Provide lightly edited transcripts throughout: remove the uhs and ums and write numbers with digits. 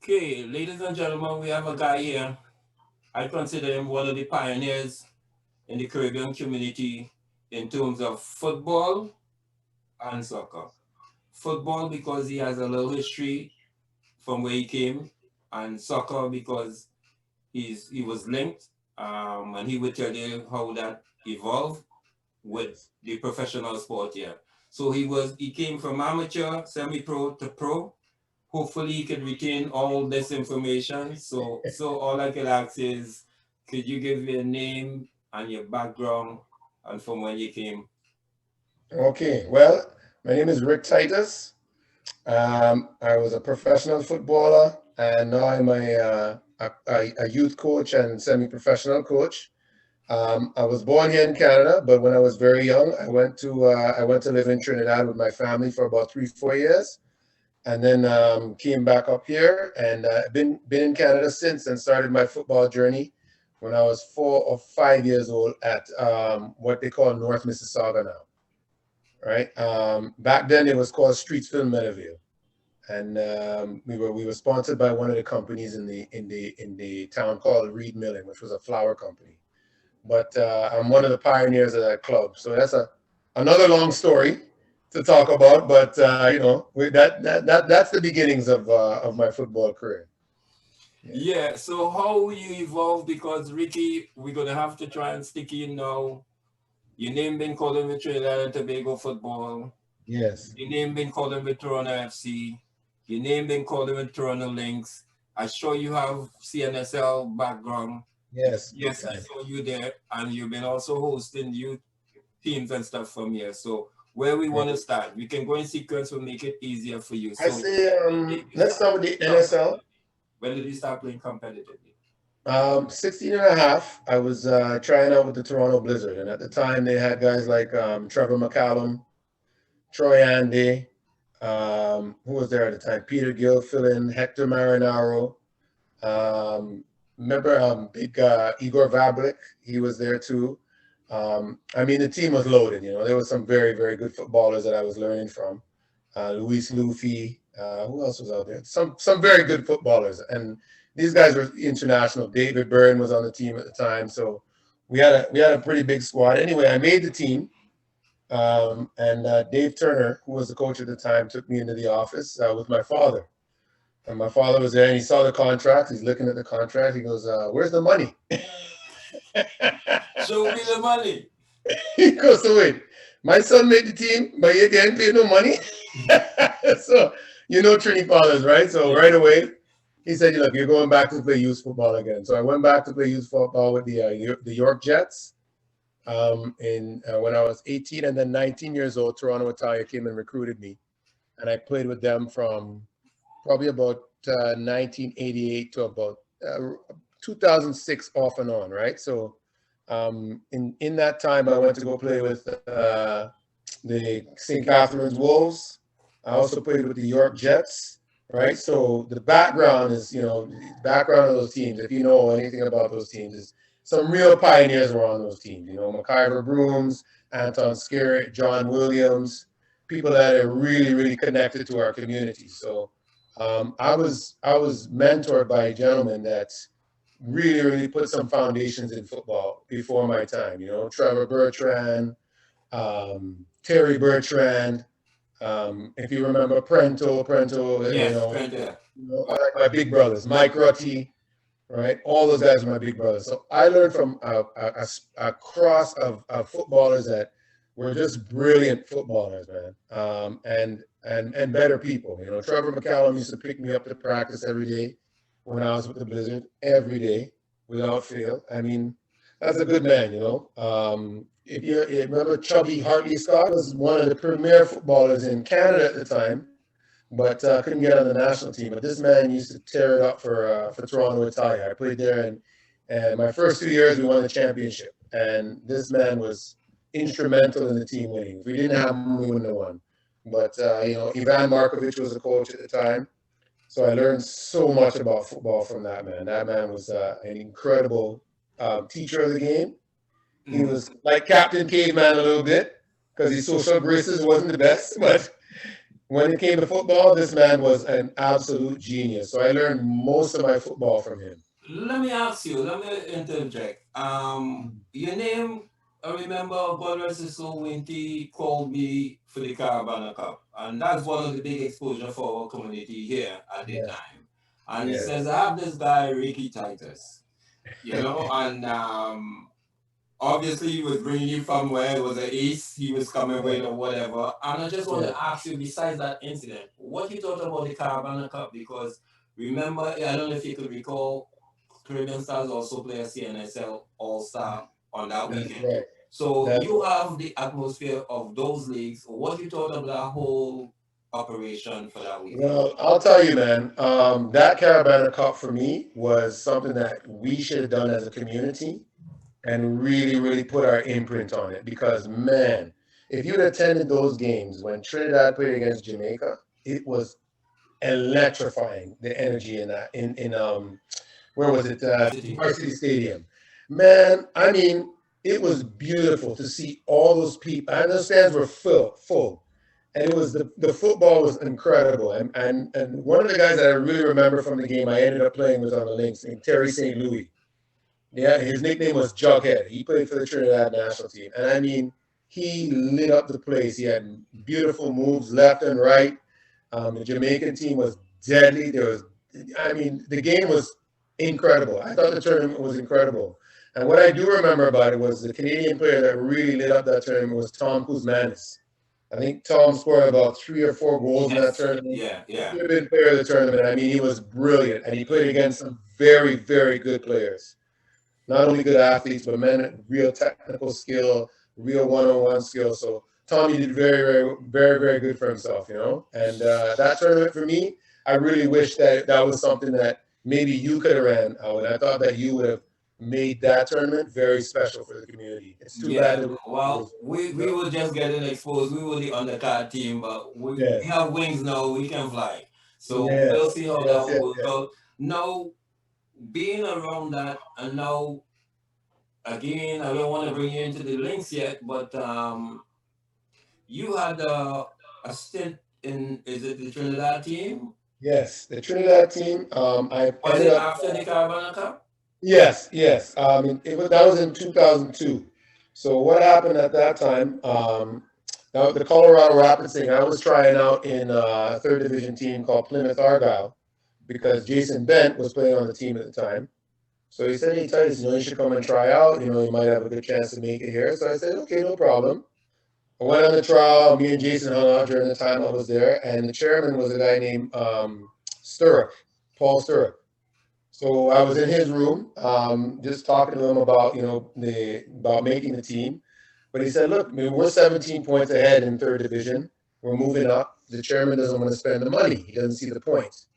Okay, ladies and gentlemen, we have a guy here. I consider him one of the pioneers in the Caribbean community in terms of football and soccer. Football because he has a little history from where he came, and soccer because he was linked, and he would tell you how that evolved with Yes. the professional sport here. So he came from amateur, semi-pro to pro. Hopefully he can retain all this information. So all I can ask is, could you give me a name and your background and from when you came? Okay. Well, my name is Rick Titus. I was a professional footballer, and now I'm a youth coach and semi-professional coach. I was born here in Canada, but when I was very young, I went to live in Trinidad with my family for about 3 4 years, and then came back up here and been in Canada since, and started my football journey when I was 4 or 5 years old at what they call North Mississauga now. Right. Back then it was called Streetsville Meadowvale, and we were sponsored by one of the companies in the town called Reed Milling, which was a flour company. But I'm one of the pioneers of that club, so that's another long story to talk about. But that's the beginnings of my football career. Yeah. Yeah, so how you evolve, because Ricky, we're gonna have to try and stick in now. Your name been calling with Trinidad and Tobago football. Yes. Your name been calling with Toronto FC. Your name been calling with Toronto Lynx. I sure you have CNSL background. Yes. Big Yes, I time. saw you there, and you've been also hosting youth teams and stuff from here. So where we want to start, we can go in sequence. Will make it easier for you. I So say when did you let's start start with playing the NSL. competitively? When did you start playing competitively? 16 and a half, I was trying out with the Toronto Blizzard. And at the time, they had guys like Trevor McCallum, Troy Andy, who was there at the time? Peter Gilfillan, Hector Marinaro. Um, remember big Igor Vablik? He was there too. I mean, the team was loaded. There was some very, very good footballers that I was learning from. Luis Luffy. Who else was out there? Some very good footballers, and these guys were international. David Byrne was on the team at the time, so we had a pretty big squad. Anyway, I made the team, and Dave Turner, who was the coach at the time, took me into the office with my father. And my father was there, and he saw the contract. He's looking at the contract. He goes, "Where's the money?" Show me the money. He goes, "So wait, my son made the team, but he didn't pay no money." So Trini fathers, right? So Yeah. right away, he said, "Look, you're going back to play youth football again." So I went back to play youth football with the York Jets. In When I was 18 and then 19 years old, Toronto Italia came and recruited me, and I played with them from probably about 1988 to about 2006, off and on, right? So in that time, I went to go play with the St. Catharines Wolves. I also played with the York Jets, right? So the background is, the background of those teams, if you know anything about those teams, is some real pioneers were on those teams. McIver Brooms, Anton Skerritt, John Williams, people that are really, really connected to our community. So I was mentored by a gentleman that really, really put some foundations in football before my time. Trevor Bertrand, Terry Bertrand. If you remember Prento, Yes, Penta. like my big brothers, Mike Rutty, right? All those guys were my big brothers. So I learned from a cross of footballers that were just brilliant footballers, man, and better people. Trevor McCallum used to pick me up to practice every day when I was with the Blizzard, every day without fail. I mean, that's a good man. If you remember, Chubby Hartley Scott was one of the premier footballers in Canada at the time, but couldn't get on the national team. But this man used to tear it up for Toronto Italia. I played there, and my first 2 years we won the championship. And this man was instrumental in the team winning. If we didn't have him, we wouldn't have won. But Ivan Markovic was the coach at the time, so I learned so much about football from that man. That man was an incredible teacher of the game. He Mm. was like Captain Caveman a little bit because his social graces wasn't the best, but when it came to football, this man was an absolute genius. So I learned most of my football from him. Let me ask you, let me interject. Your name, I remember God rest his soul when he called me for the Caribana Cup. And that's one of the big exposure for our community here at the Yes, time. And he says, yes, I have this guy, Ricky Titus, and obviously he was bringing you from where it was the east, he was coming with yeah, or whatever. And I just want yeah. to ask you, besides that incident, what you thought about the Caribana Cup? Because remember, I don't know if you could recall, Caribbean Stars also play a CNSL All Star on that That's weekend. right. So That's you have the atmosphere of those leagues. What you thought of that whole operation for that weekend? Well, I'll tell you, man. That Carabana Cup for me was something that we should have done as a community and really, really put our imprint on it. Because, man, if you'd attended those games when Trinidad played against Jamaica, it was electrifying. The energy in that in where was it? City. Varsity Stadium. Man, I mean, it was beautiful to see all those people. And the stands were full. And it was the football was incredible. And one of the guys that I really remember from the game I ended up playing was on the Lynx named Terry St. Louis. Yeah, his nickname was Jughead. He played for the Trinidad national team. And I mean, he lit up the place. He had beautiful moves left and right. The Jamaican team was deadly. I mean, the game was incredible. I thought the tournament was incredible. And what I do remember about it was the Canadian player that really lit up that tournament was Tom Kuzmanis. I think Tom scored about 3 or 4 goals in that Yes. tournament. Yeah. He Yeah. should have been player of the tournament. I mean, he was brilliant, and he played against some very, very good players. Not only good athletes, but men with real technical skill, real one-on-one skill. So Tommy did very, very, very, very good for himself. And that tournament for me, I really wish that that was something that maybe you could have ran. And I thought that you would have made that tournament very special for the community. It's too bad Yeah. it was. Well, we were just getting exposed. We were the undercard team, but we Yes, have wings now. We can fly. So we'll yes, see how that yes, will yes, work yes. out. Now, being around that, and now again, I don't want to bring you into the links yet, but you had a stint in, is it the Trinidad team? Yes, the Trinidad team. I Was ended it up. after the Carabana Cup? Yes, yes. That was in 2002. So what happened at that time? Now the Colorado Rapids thing. I was trying out in a third division team called Plymouth Argyle because Jason Bent was playing on the team at the time. So he said, "Hey Titus, you should come and try out. You might have a good chance to make it here." So I said, "Okay, no problem." I went on the trial. Me and Jason hung out during the time I was there, and the chairman was a guy named Sturrock, Paul Sturrock. So I was in his room, just talking to him about about making the team. But he said, "Look, I mean, we're 17 points ahead in third division. We're moving up. The chairman doesn't want to spend the money. He doesn't see the points."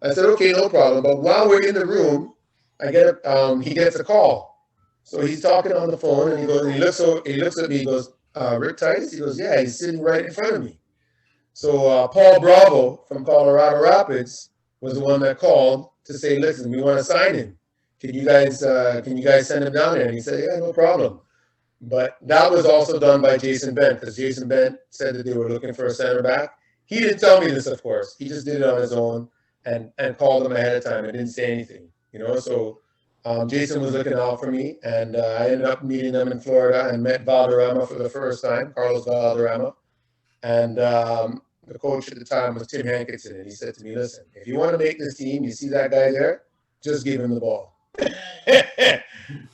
I said, "Okay, no problem." But while we're in the room, he gets a call. So he's talking on the phone, and he looks at me. He goes, "Rick Titus?" He goes, "Yeah." He's sitting right in front of me. So Paul Bravo from Colorado Rapids was the one that called to say, "Listen, we want to sign him. Can you guys send him down there?" And he said, "Yeah, no problem." But that was also done by Jason Bent because Jason Bent said that they were looking for a center back. He didn't tell me this, of course. He just did it on his own and called them ahead of time and didn't say anything. So Jason was looking out for me, and I ended up meeting them in Florida and met Valderrama for the first time, Carlos Valderrama. And the coach at the time was Tim Hankinson, and he said to me, "Listen, if you want to make this team, you see that guy there, just give him the ball."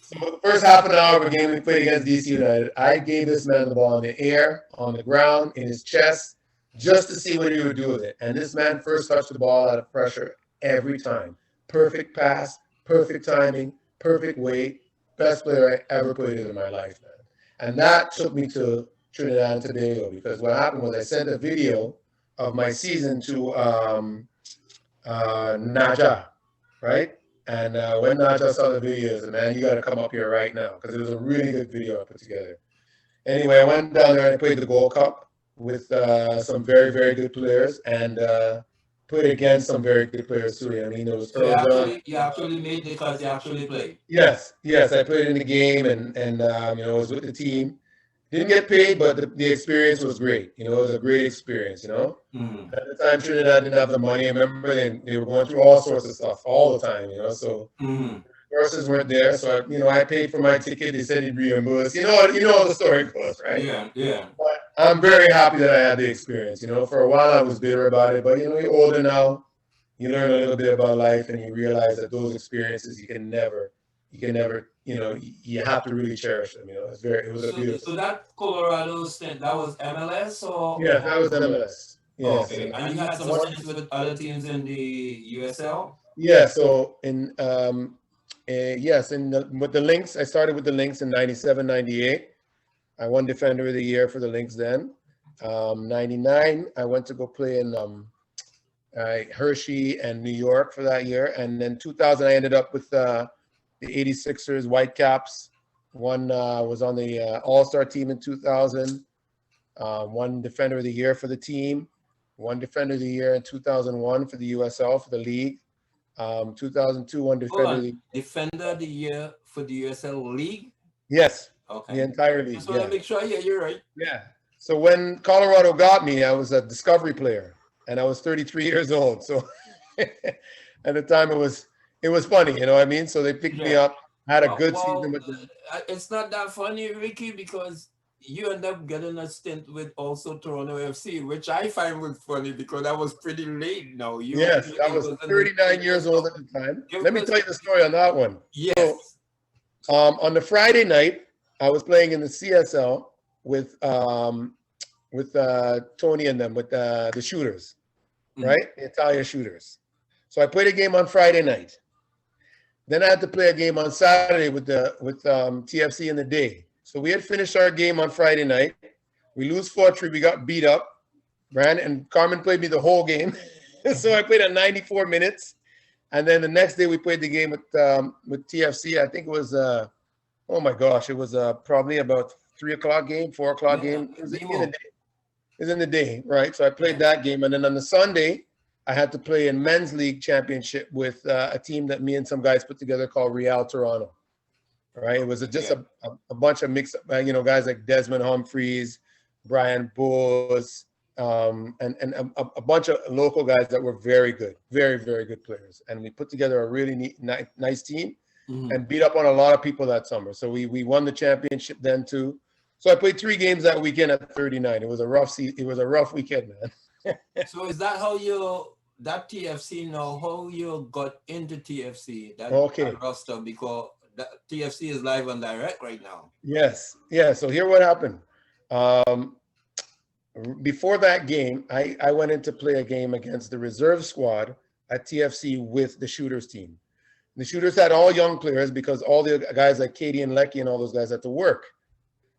So the first half an hour of a game we played against DC United, I gave this man the ball in the air, on the ground, in his chest, just to see what he would do with it. And this man first touched the ball out of pressure every time. Perfect pass, perfect timing, perfect weight. Best player I ever played in my life, man. And that took me to Trinidad and Tobago because what happened was I sent a video of my season to Naja, right? And when Naja saw the video, he said, "Man, you got to come up here right now," because it was a really good video I put together. Anyway, I went down there and I played the Gold Cup with some very, very good players and played against some very good players too. I mean, there was So Earl John. you actually made the cut. You actually played. Yes, yes, I played in the game and I was with the team. Didn't get paid, but the experience was great. You know, it was a great experience, you know. Mm-hmm. At the time, Trinidad didn't have the money. I remember they were going through all sorts of stuff all the time, you know. So Mm-hmm. courses weren't there. So, I paid for my ticket. They said he'd reimburse. You know how the story goes, right? Yeah, yeah. But I'm very happy that I had the experience. You know, for a while I was bitter about it, but, you're older now. You learn a little bit about life and you realize that those experiences you can never, you have to really cherish them. You know, it was a beautiful. So that Colorado stint, that was MLS or? Yeah, that was MLS. Yes. Okay, and you had some stints with other teams in the USL? Yeah, so with the Lynx, I started with the Lynx in 97, 98. I won Defender of the Year for the Lynx then. 99, I went to go play in Hershey and New York for that year. And then 2000, I ended up with the 86ers Whitecaps. One was on the All-Star team in 2000. Won Defender of the Year for the team. Won Defender of the Year in 2001 for the USL for the league. 2002 won Defender of the Year for the USL League? Yes. Okay. The entire league. Just want to make sure, you're right. Yeah. So when Colorado got me, I was a discovery player and I was 33 years old. So at the time it was funny, you know what I mean? So they picked me up, had a good season with them. It's not that funny, Ricky, because you end up getting a stint with also Toronto FC, which I find was funny because I was pretty late now. Yes, I was 39 years old at the time. Let me tell you the story on that one. Yes. So, on the Friday night, I was playing in the CSL with Tony and them, with the shooters, right? The Italian shooters. So I played a game on Friday night. Then I had to play a game on Saturday with TFC in the day. So we had finished our game on Friday night. We lose 4-3. We got beat up. Brandon and Carmen played me the whole game. So I played 94 minutes. And then the next day we played the game with TFC. I think it was, oh my gosh, it was probably about 3 o'clock game, 4 o'clock game. It was in the day. It was in the day, right? So I played that game. And then on the Sunday, I had to play in men's league championship with a team that me and some guys put together called Real Toronto. Right, it was just a bunch of mixed, guys like Desmond Humphreys, Brian Bowes, and a bunch of local guys that were very good, very, very good players. And we put together a really nice team and beat up on a lot of people that summer. So we won the championship then too. So I played 3 games that weekend at 39. It was a rough weekend, man. So is that how that TFC now, how you got into TFC, that roster, because TFC is live and direct right now. Yes. Yeah. So here what happened. Before that game, I went in to play a game against the reserve squad at TFC with the shooters team. The shooters had all young players because all the guys like Katie and Lecky and all those guys had to work.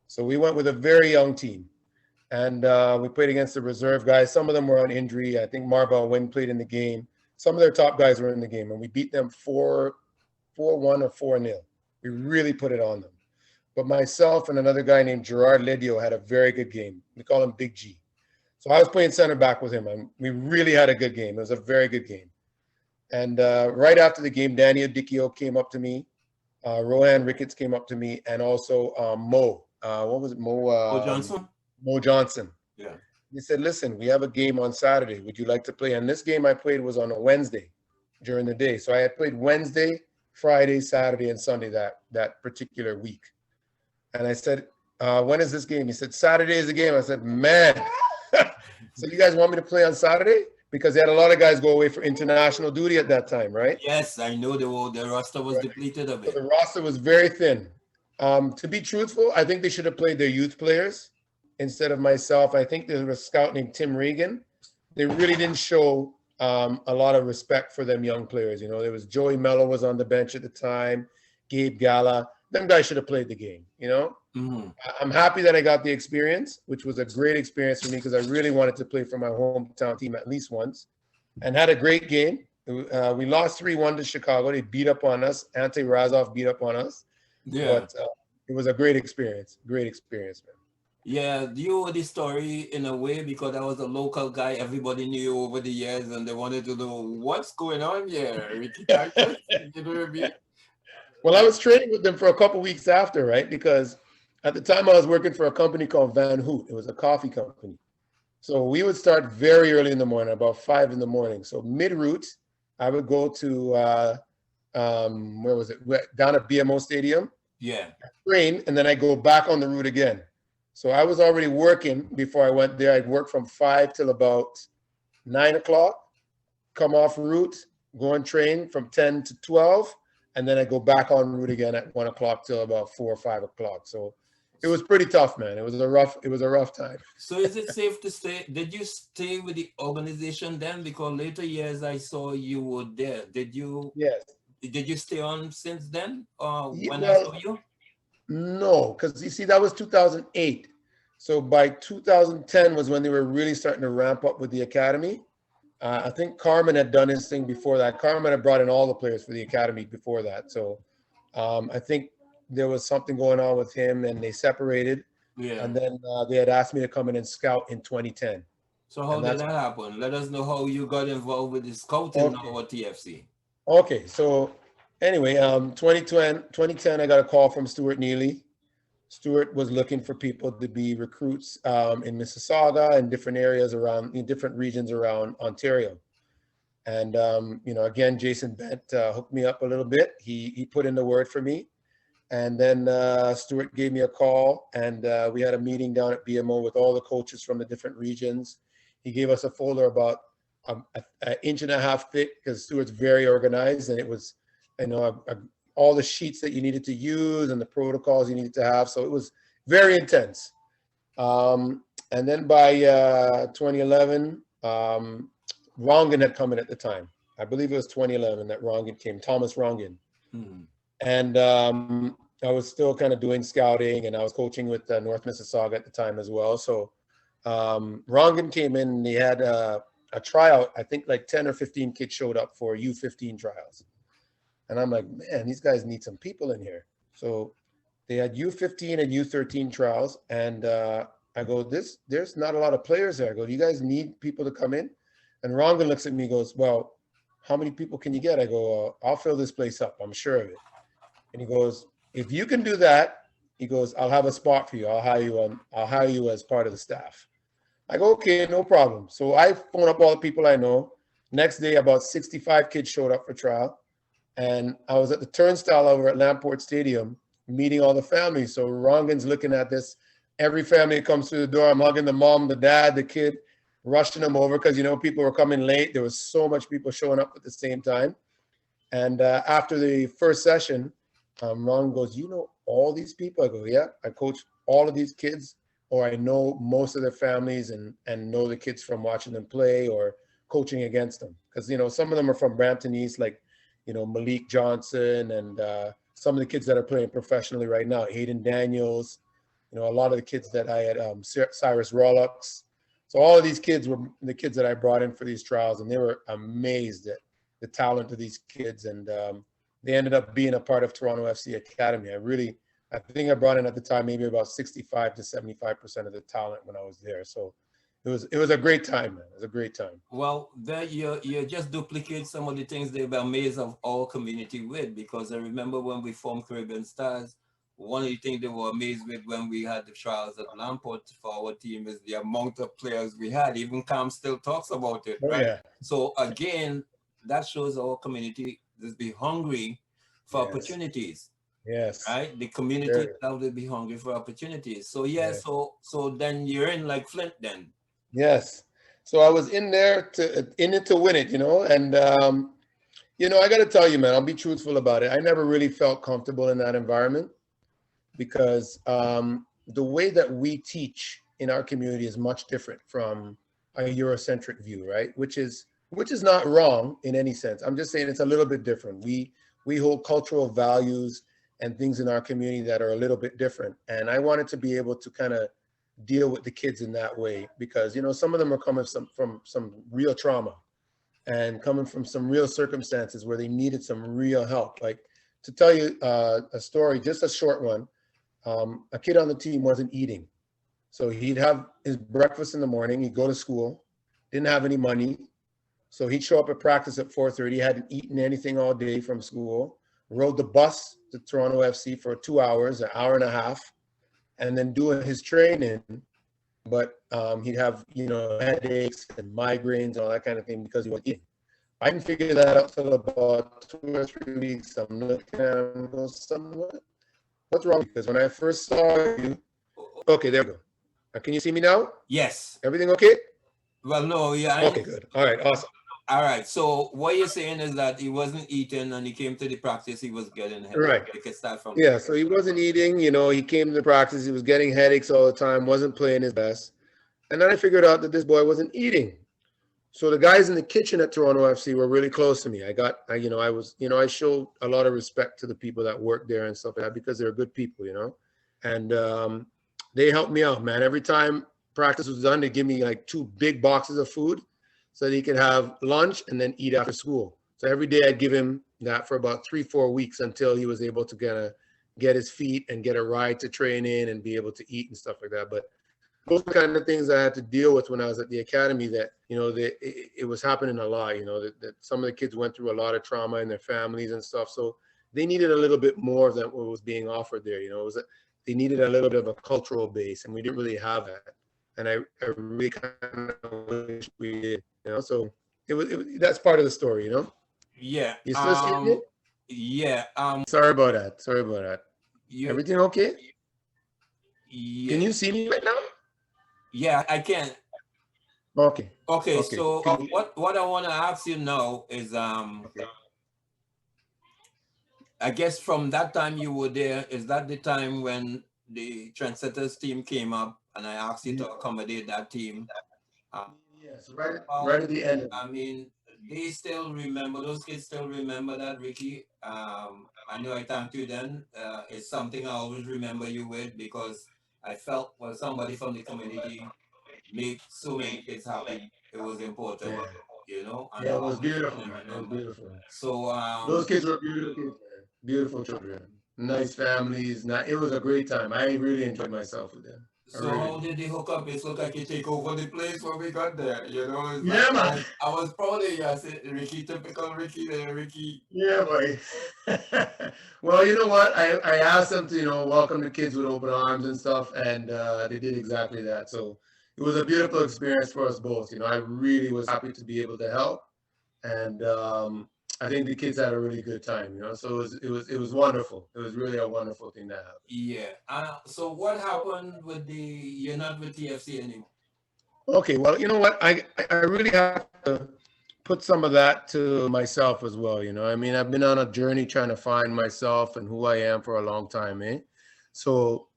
So we went with a very young team. And we played against the reserve guys. Some of them were on injury. I think Marvel Wynn played in the game. Some of their top guys were in the game. And we beat them 4-1 or 4-0. We really put it on them. But myself and another guy named Gerard Ledio had a very good game. We call him Big G. So I was playing center back with him, and we really had a good game. It was a very good game. And right after the game, Danny Odicchio came up to me. Rohan Ricketts came up to me, and also Mo. What was it? Mo Johnson? Mo Johnson. Yeah. He said, listen, we have a game on Saturday. Would you like to play? And this game I played was on a Wednesday during the day. So I had played Wednesday, Friday, Saturday, and Sunday that particular week. And I said, when is this game? He said, Saturday is the game. I said, man. So you guys want me to play on Saturday? Because they had a lot of guys go away for international duty at that time, right? Yes, I know the roster was depleted a bit. So the roster was very thin. To be truthful, I think they should have played their youth players instead of myself. I think there was a scout named Tim Regan. They really didn't show a lot of respect for them young players. There was Joey Mello was on the bench at the time, Gabe Gala. Them guys should have played the game, I'm happy that I got the experience, which was a great experience for me because I really wanted to play for my hometown team at least once, and had a great game. We lost 3-1 to Chicago. They beat up on us. Ante Razov beat up on us. Yeah. But it was a great experience. Great experience, man. Yeah, you know the story in a way because I was a local guy. Everybody knew you over the years, and they wanted to know what's going on here. Ricky Titus, you know what I mean? Well, I was training with them for a couple weeks after, right? Because At the time, I was working for a company called Van Hoot. It was a coffee company. So we would start very early in the morning, about 5 in the morning. So mid-route, I would go to, where was it? Down at BMO Stadium. Yeah. Train, and then I go back on the route again. So I was already working before I went there. I'd work from 5 till about 9 o'clock, come off route, go and train from 10 to 12, and then I go back on route again at 1 o'clock till about 4 or 5 o'clock. So it was pretty tough, man. It was a rough time. So is it safe to say, did you stay with the organization then? Because later years I saw you were there. Did you stay on since then? Or when I saw you? No, because you see, that was 2008. So by 2010 was when they were really starting to ramp up with the academy. I think Carmen had done his thing before that. Carmen had brought in all the players for the academy before that. So I think there was something going on with him, and they separated. Yeah. And then they had asked me to come in and scout in 2010. So how did that happen? Let us know how you got involved with the scouting now at TFC. Okay, so anyway, 2010, I got a call from Stuart Neely. Stuart was looking for people to be recruits in Mississauga and different areas around, in different regions around Ontario. And, again, Jason Bent hooked me up a little bit. He put in the word for me. And then Stuart gave me a call, and we had a meeting down at BMO with all the coaches from the different regions. He gave us a folder about an inch and a half thick, because Stuart's very organized, and it was, all the sheets that you needed to use and the protocols you needed to have. So it was very intense. And then by 2011, Rongan had come in at the time. I believe it was 2011 that Rongan came, Thomas Rongan. Mm-hmm. And I was still kind of doing scouting, and I was coaching with North Mississauga at the time as well. So Rongan came in, and he had a tryout. I think like 10 or 15 kids showed up for U15 trials. And I'm like, man, these guys need some people in here. So they had U15 and U13 trials. And I go, there's not a lot of players there. I go, do you guys need people to come in? And Rongan looks at me and goes, well, how many people can you get? I go, I'll fill this place up. I'm sure of it. And he goes, if you can do that, he goes, I'll have a spot for you. I'll hire you as part of the staff. I go, okay, no problem. So I phone up all the people I know. Next day, about 65 kids showed up for trial. And I was at the turnstile over at Lamport Stadium meeting all the families. So Rongan's looking at this. Every family that comes through the door, I'm hugging the mom, the dad, the kid, rushing them over because, people were coming late. There was so much people showing up at the same time. And after the first session, Ron goes, you know all these people? I go, yeah, I coach all of these kids, or I know most of their families and know the kids from watching them play or coaching against them. Because, some of them are from Brampton East, like, Malik Johnson, and some of the kids that are playing professionally right now, Hayden Daniels, a lot of the kids that I had, Cyrus Rollux. So all of these kids were the kids that I brought in for these trials, and they were amazed at the talent of these kids. And they ended up being a part of Toronto FC Academy. I think I brought in at the time maybe about 65 to 75% of the talent when I was there. So it was a great time, man. It was a great time. Well, there you just duplicate some of the things they were amazed of our community with, because I remember when we formed Caribbean Stars, one of the things they were amazed with when we had the trials at Lamport for our team is the amount of players we had. Even Cam still talks about it, right? Yeah. So again, that shows our community is be hungry for opportunities. Yes. Right? The community will be hungry for opportunities. So so then you're in like Flint then. Yes. So I was in it to win it, and I got to tell you, man, I'll be truthful about it. I never really felt comfortable in that environment because the way that we teach in our community is much different from a Eurocentric view, right? Which is not wrong in any sense. I'm just saying it's a little bit different. We hold cultural values and things in our community that are a little bit different. And I wanted to be able to kind of deal with the kids in that way because, some of them are coming from some real trauma and coming from some real circumstances where they needed some real help. Like, to tell you a story, just a short one, a kid on the team wasn't eating. So he'd have his breakfast in the morning, he'd go to school, didn't have any money. So he'd show up at practice at 4:30, hadn't eaten anything all day from school, rode the bus to Toronto FC for 2 hours, an hour and a half, and then doing his training, but he'd have, headaches and migraines and all that kind of thing because he was eating. I didn't figure that out till about 2 or 3 weeks. I'm looking at him and go, somewhat. What's wrong? Because when I first saw you, okay, there we go. Can you see me now? Yes. Everything okay? Well, no, yeah. Okay, good. All right, awesome. All right. So what you're saying is that he wasn't eating, and he came to the practice, he was getting headaches. Right. You can start from Yeah, so he wasn't eating. He came to the practice. He was getting headaches all the time. Wasn't playing his best. And then I figured out that this boy wasn't eating. So the guys in the kitchen at Toronto FC were really close to me. I showed a lot of respect to the people that work there and stuff like that because they're good people, and they helped me out, man. Every time practice was done, they give me like 2 big boxes of food so that he could have lunch and then eat after school. So every day I'd give him that for about 3-4 weeks until he was able to get his feet and get a ride to training and be able to eat and stuff like that. But those kind of things I had to deal with when I was at the academy that, it was happening a lot, that some of the kids went through a lot of trauma in their families and stuff. So they needed a little bit more than what was being offered there. They needed a little bit of a cultural base, and we didn't really have that. And I really kind of wish we did, so that's part of the story, Yeah. You still see it? Yeah. Sorry about that. Everything okay? Yeah. Can you see me right now? Yeah, I can. Okay. So what I want to ask you now is I guess from that time you were there, is that the time when the Trendsetters team came up and I asked you to accommodate that team? Yes, right at the end. I mean, they still remember, those kids still remember that, Ricky. I know I thanked you then. It's something I always remember you with because I felt somebody from the community make so many kids happy. It was important, And it was beautiful, man. It was beautiful. So those kids were beautiful kids, man. Beautiful children, nice families. It was a great time. I really enjoyed myself with them. So how did they hook up? It looked like you take over the place when we got there. Yeah, man. I was proud of you. I said, Ricky, typical Ricky there, Ricky. Yeah, boy. Well, you know what? I asked them to, welcome the kids with open arms and stuff, and they did exactly that. So it was a beautiful experience for us both. I really was happy to be able to help, and I think the kids had a really good time. So it was wonderful. It was really a wonderful thing that happened. Yeah. So what happened with you're not with TFC anymore? Okay. Well, you know what? I really have to put some of that to myself as well. I mean, I've been on a journey trying to find myself and who I am for a long time, eh? So,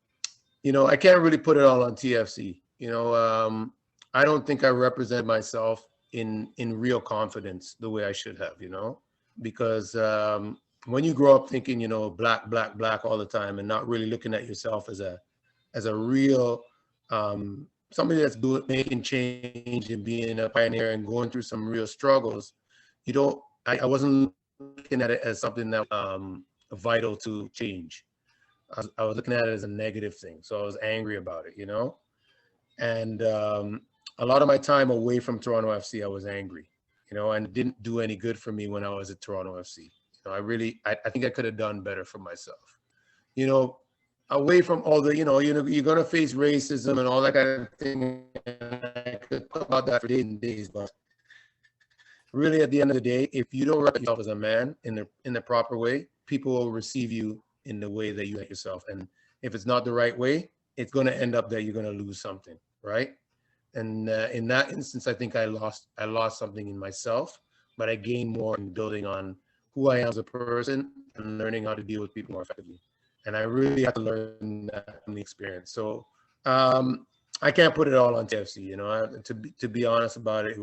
I can't really put it all on TFC. I don't think I represent myself in real confidence the way I should have, because when you grow up thinking, black, black, black all the time and not really looking at yourself as a real somebody that's making change and being a pioneer and going through some real struggles, I wasn't looking at it as something that vital to change. I was looking at it as a negative thing. So I was angry about it, and a lot of my time away from Toronto FC, I was angry, and it didn't do any good for me when I was at Toronto FC. I think I could have done better for myself, away from all the, you're going to face racism and all that kind of thing. I could talk about that for days and days, but really at the end of the day, if you don't represent yourself as a man in the proper way, people will receive you in the way that you like yourself. And if it's not the right way, it's going to end up that you're going to lose something, right? And in that instance, I think I lost something in myself, but I gained more in building on who I am as a person and learning how to deal with people more effectively. And I really had to learn that from the experience. So I can't put it all on TFC. To be honest about it,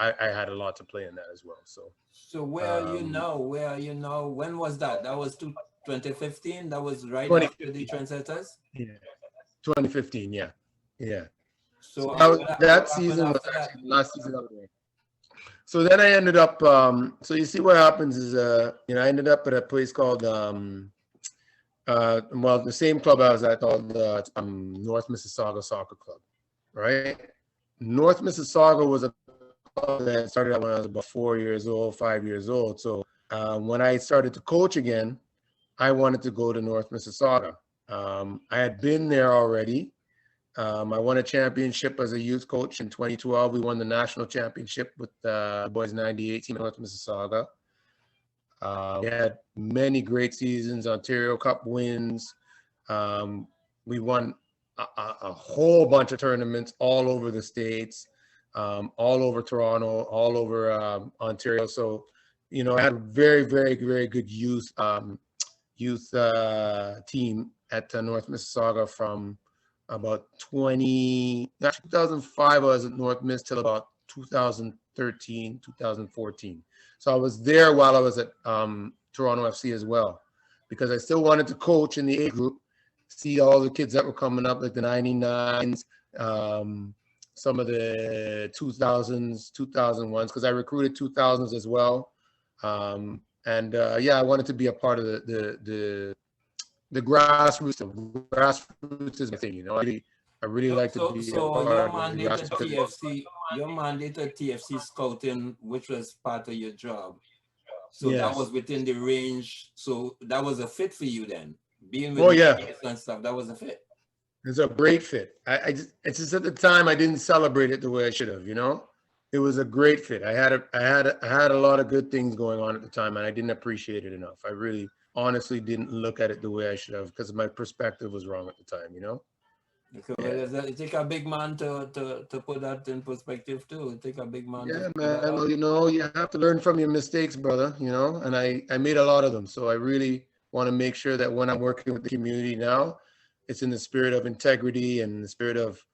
I had a lot to play in that as well. So where are you now? Where are you now? When was that? That was 2015. That was right after the Trendsetters. Yeah, 2015. Yeah. So that season was actually the last season I was there. So then I ended up. So you see what happens is, I ended up at a place called the same club I was at, called North Mississauga Soccer Club, right? North Mississauga was a club that started out when I was about 5 years old. So when I started to coach again, I wanted to go to North Mississauga. I had been there already. I won a championship as a youth coach in 2012. We won the national championship with the boys 98 team in North Mississauga. We had many great seasons, Ontario Cup wins. We won a whole bunch of tournaments all over the States, all over Toronto, all over Ontario. So, you know, I had a very, very, very good youth team at North Mississauga from about 2005. I was at North Miss till about 2013, 2014. So I was there while I was at Toronto FC as well, because I still wanted to coach in the A group, see all the kids that were coming up, like the 99s, some of the 2000s, 2001s, because I recruited 2000s as well. Yeah, I wanted to be a part of the grassroots. Grassroots is my thing, you know. I really like to be. So your mandate at TFC, scouting, which was part of your job. So yes, that was within the range. So that was a fit for you then. Being with and stuff, that was a fit. It's a great fit. It's just at the time I didn't celebrate it the way I should have, you know. It was a great fit. I had a lot of good things going on at the time, and I didn't appreciate it enough. I really honestly didn't look at it the way I should have, because my perspective was wrong at the time, you know. So it take a big man to put that in perspective too. It take a big man. Yeah, man. Well, you know, you have to learn from your mistakes, brother. You know, and I made a lot of them. So I really want to make sure that when I'm working with the community now, it's in the spirit of integrity and the spirit of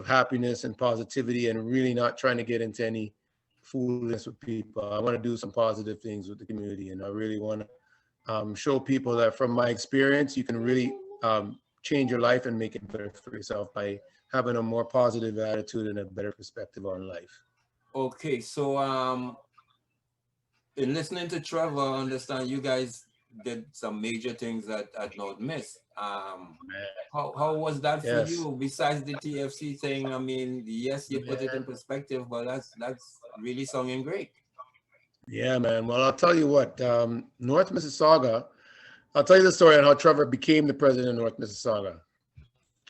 happiness and positivity, and really not trying to get into any foolishness with people. I want to do some positive things with the community, and I really want to show people that from my experience, you can really change your life and make it better for yourself by having a more positive attitude and a better perspective on life. Okay, so in listening to Trevor, I understand you guys did some major things at North Miss. How was that for you? Besides the TFC thing, I mean, yes, you put it in perspective, but that's really sounding great. Yeah, man. Well, I'll tell you what, North Mississauga, I'll tell you the story on how Trevor became the president of North Mississauga.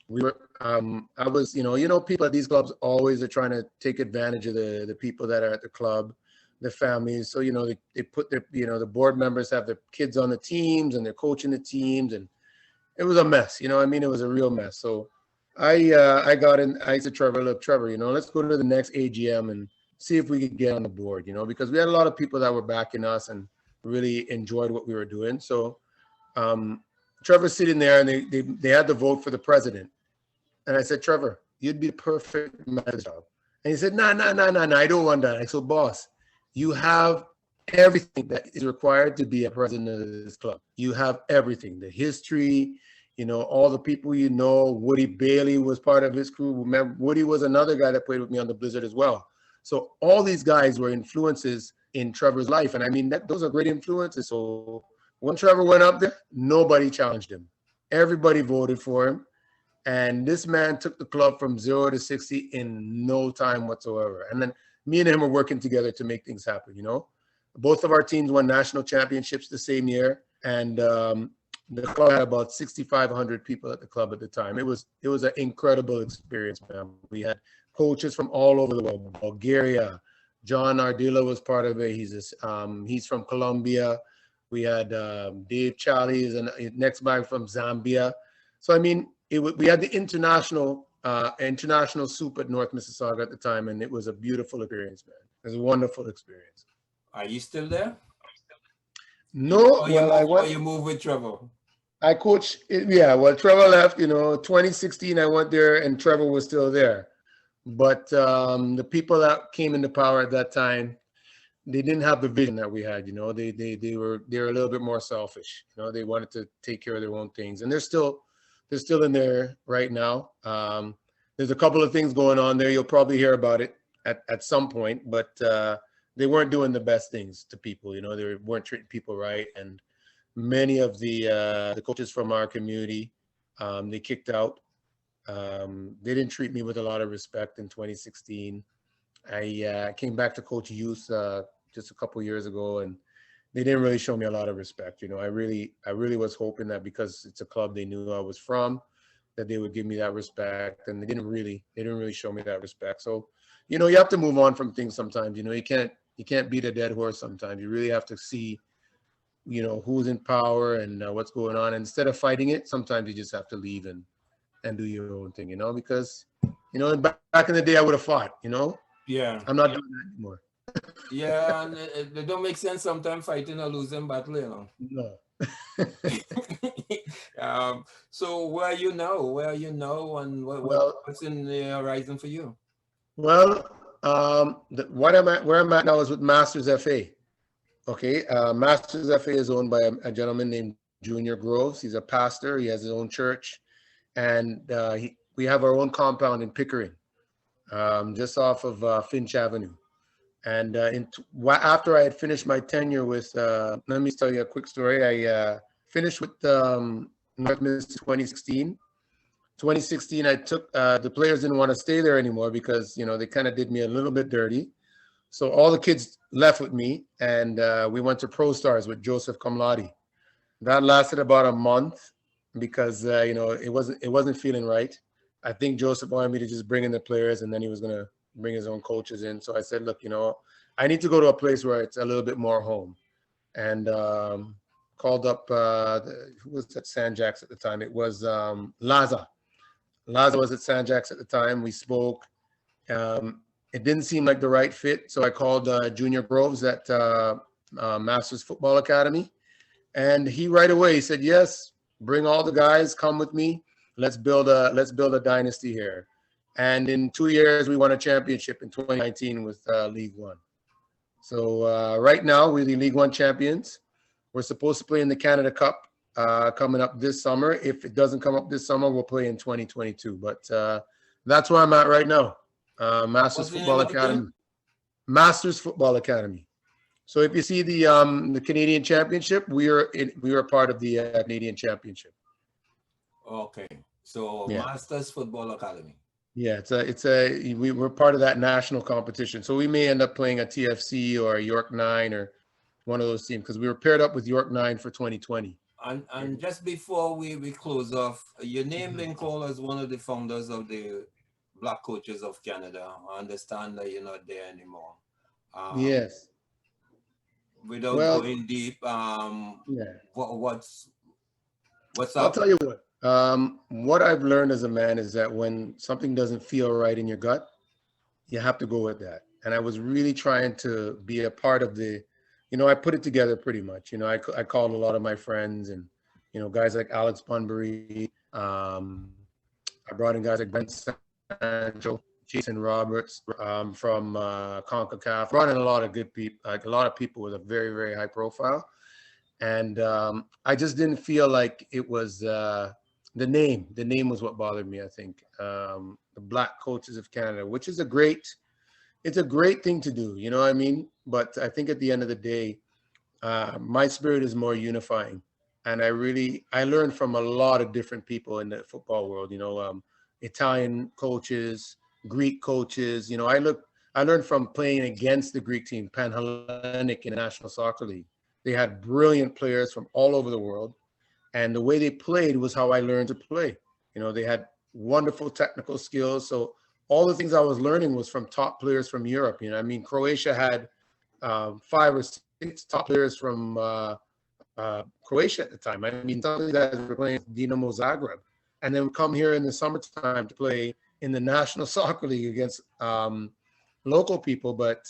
We were, I was, you know, people at these clubs always are trying to take advantage of the people that are at the club, the families. So, you know, they put their, you know, the board members have their kids on the teams and they're coaching the teams, and it was a mess. You know, I mean, it was a real mess. So I said, Trevor, look, Trevor, you know, let's go to the next AGM and see if we could get on the board, you know, because we had a lot of people that were backing us and really enjoyed what we were doing. So Trevor's sitting there, and they had to vote for the president. And I said, Trevor, you'd be the perfect man for the job. And he said, no, I don't want that. I said, boss, you have everything that is required to be a president of this club. You have everything, the history, you know, all the people you know. Woody Bailey was part of his crew. Remember, Woody was another guy that played with me on the Blizzard as well. So all these guys were influences in Trevor's life. And I mean, those are great influences. So when Trevor went up there, nobody challenged him. Everybody voted for him. And this man took the club from 0 to 60 in no time whatsoever. And then me and him were working together to make things happen, you know. Both of our teams won national championships the same year. And the club had about 6,500 people at the club at the time. It was an incredible experience, man. We had coaches from all over the world, Bulgaria. John Ardila was part of it. He's from Colombia. We had Dave Charlie's and next guy from Zambia. So, I mean, we had the international soup at North Mississauga at the time, and it was a beautiful experience, man. It was a wonderful experience. Are you still there? No, you moved with Trevor? I coached, yeah, well, Trevor left, you know, 2016 I went there and Trevor was still there. But the people that came into power at that time, they didn't have the vision that we had, you know. They were a little bit more selfish, you know. They wanted to take care of their own things, and they're still in there right now. There's a couple of things going on there. You'll probably hear about it at some point, but they weren't doing the best things to people, you know. They weren't treating people right, and many of the coaches from our community, they kicked out. They didn't treat me with a lot of respect in 2016. I came back to coach youth just a couple years ago, and they didn't really show me a lot of respect. You know, I really was hoping that because it's a club they knew I was from, that they would give me that respect, and they didn't really show me that respect. So, you know, you have to move on from things sometimes. You know, you can't beat a dead horse sometimes. You really have to see, you know, who's in power and what's going on. And instead of fighting it, sometimes you just have to leave and do your own thing. You know, because you know, back in the day, I would have fought. You know, Yeah. I'm not doing that anymore. Yeah, and it don't make sense sometimes fighting a losing battle, you know. No. So where are you now? Where are you now, and Well, what's in the horizon for you? well, what I'm at, where I'm at now is with Masters FA. Okay, Masters FA is owned by a gentleman named Junior Groves. He's a pastor. He has his own church, and we have our own compound in Pickering, just off of Finch Avenue. And after I had finished my tenure with, let me tell you a quick story. I finished with North Miss 2016. 2016, I took the players didn't want to stay there anymore because you know they kind of did me a little bit dirty. So all the kids left with me, and we went to Pro Stars with Joseph Kamladi. That lasted about a month because you know it wasn't feeling right. I think Joseph wanted me to just bring in the players, and then he was gonna bring his own coaches in. So I said, look, you know, I need to go to a place where it's a little bit more home, and called up who was at San Jacks at the time. It was Laza. Laza was at San Jacks at the time. We spoke. It didn't seem like the right fit, so I called Junior Groves at Masters Football Academy, and he right away said, "Yes, bring all the guys, come with me. Let's build a dynasty here." And in 2 years, we won a championship in 2019 with League One. So right now, we're the League One champions. We're supposed to play in the Canada Cup coming up this summer. If it doesn't come up this summer, we'll play in 2022. But that's where I'm at right now. Masters What's the name Football of the Academy. team? Masters Football Academy. So if you see the Canadian Championship, we are part of the Canadian Championship. Okay, so Yeah, Masters Football Academy. yeah. We're part of that national competition. So we may end up playing a TFC or a York Nine or one of those teams because we were paired up with York Nine for 2020. And just before we close off, your name Mhm. being called as one of the founders of the Black Coaches of Canada. I understand that you're not there anymore. Um, Yes. Without Well, going deep, yeah. what's I'll up? tell you what. What I've learned as a man is that when something doesn't feel right in your gut, you have to go with that. And I was really trying to be a part of I put it together pretty much. I called a lot of my friends and, guys like Alex Bunbury. I brought in guys like Ben Sancho, Jason Roberts from CONCACAF. Brought in a lot of good people, like a lot of people with a very, very high profile. And I just didn't feel like it was the name. The name was what bothered me, I think. The Black Coaches of Canada, which is it's a great thing to do, you know what I mean? But I think at the end of the day, my spirit is more unifying. And I learned from a lot of different people in the football world, Italian coaches, Greek coaches. I learned from playing against the Greek team, Panhellenic in the National Soccer League. They had brilliant players from all over the world. And the way they played was how I learned to play. They had wonderful technical skills. So all the things I was learning was from top players from Europe. Croatia had 5 or 6 top players from Croatia at the time. I mean, some of the guys were playing Dinamo Zagreb. And then come here in the summertime to play in the National Soccer League against local people. But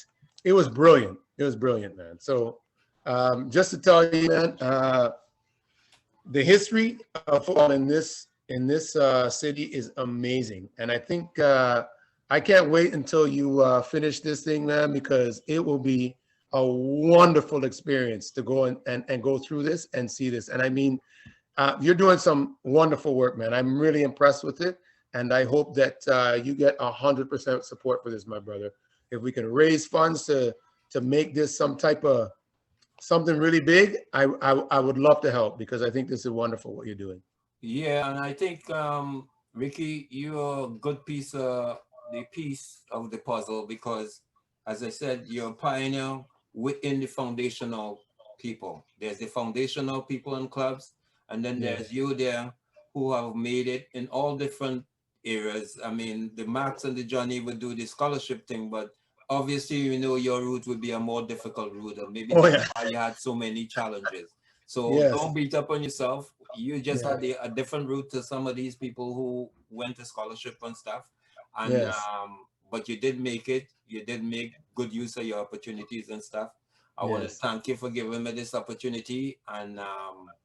it was brilliant. It was brilliant, man. So just to tell you, man, the history of football in this city is amazing, and I think I can't wait until you finish this thing, man, because it will be a wonderful experience to go and go through this and see this. And I mean, you're doing some wonderful work, man. I'm really impressed with it, and I hope that you get 100% support for this, my brother. If we can raise funds to make this something really big, I would love to help because I think this is wonderful what you're doing. Yeah, and I think Ricky, you're a good piece of the puzzle because, as I said, you're a pioneer within the foundational people. There's the foundational people in clubs, and then Yeah. there's you there who have made it in all different areas. I mean, the Max and the Johnny would do the scholarship thing, but obviously, you know, your route would be a more difficult route, and maybe Oh that's yeah. why you had so many challenges. So Yes. don't beat up on yourself. You just Yeah. had a different route to some of these people who went to scholarship and stuff. And Yes. but you did make it. You did make good use of your opportunities and stuff. I want to Yes. thank you for giving me this opportunity. And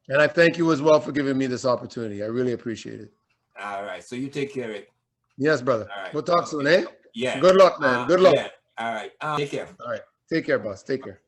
And I thank you as well for giving me this opportunity. I really appreciate it. all right, so you take care, Rick. Yes, brother. All right. We'll talk soon, eh? Yeah. Good luck, man. Good luck. Yeah. All right. Take care. All right. Take care, boss. Take care.